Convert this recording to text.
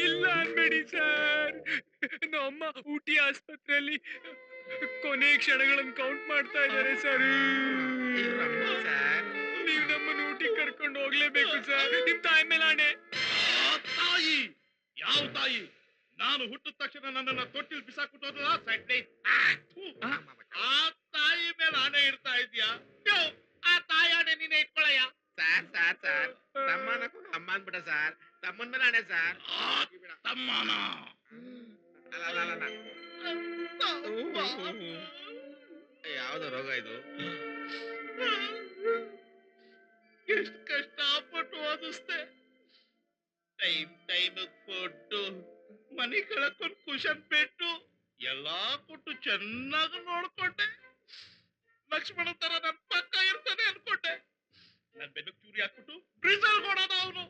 ಇಲ್ಲ ಅನ್ಬೇಡಿ ಸರ್. ನಮ್ಮ ಊಟಿ ಆಸ್ಪತ್ರೆಯಲ್ಲಿ ಕೊನೆ ಕ್ಷಣಗಳನ್ನು ಕೌಂಟ್ ಮಾಡ್ತಾ ಇದ್ದಾರೆ ಸರ್. ಇವ್ರಮ್ಮ ಸರ್. ನೀವು ನಮ್ಮನ್ನು ಊಟಿಗೆ ಕರ್ಕೊಂಡು ಹೋಗ್ಲೇಬೇಕು ಸರ್. ನಿಮ್ ತಾಯಿ ಮೇಲೆ ಆಣೆ. ತಾಯಿ? ಯಾವ ತಾಯಿ? ನಾನು ಹುಟ್ಟಿದ ತಕ್ಷಣ ನನ್ನನ್ನ ತೊಟ್ಟಿಲ್ ಬಿಸಾಕ್ಬಿಟ್ಟೋದ್ರ ಆ ತಾಯಿ ಮೇಲೆ ಆಣೆ ಇಡ್ತಾ ಇದೀಯಾ? ಆ ತಾಯಿ ಆಣೆ ನೀನೆ ಇಟ್ಕೊಳಯ್ಯ. ಸರ್ ತಮ್ಮನಕ್ಕೂ ಅಮ್ಮ ಅಂದ್ಬಿಡ ಸರ್. ತಮ್ಮನ ಮೇಲೆ ಆಣೆ ಸರ್. ತಮ್ಮನ ಅಲ್ಲ ಯಾವ್ದು ರೋಗ ಇದು? ಎಷ್ಟು ಕಷ್ಟಪಟ್ಟು ಓದಿಸ್ದೆ. ಟೈಮ್ ಕೊಟ್ಟು ಮನಿ ಕಳಕೊಂಡ್ ಕುಶನ್ ಪೆಟ್ಟು ಎಲ್ಲಾ ಕೊಟ್ಟು ಚೆನ್ನಾಗಿ ನೋಡ್ಕೊಂಡೆ. ಲಕ್ಷ್ಮಣ ತರ ನನ್ ಪಕ್ಕ ಇರ್ತಾನೆ ಅನ್ಕೊಂಡೆ. ನನ್ ಬೆನ್ನು ಚೂರಿ ಹಾಕ್ಬಿಟ್ಟು ಬ್ರಿಸಲ್ ಕೊಡೋದ ಅವನು.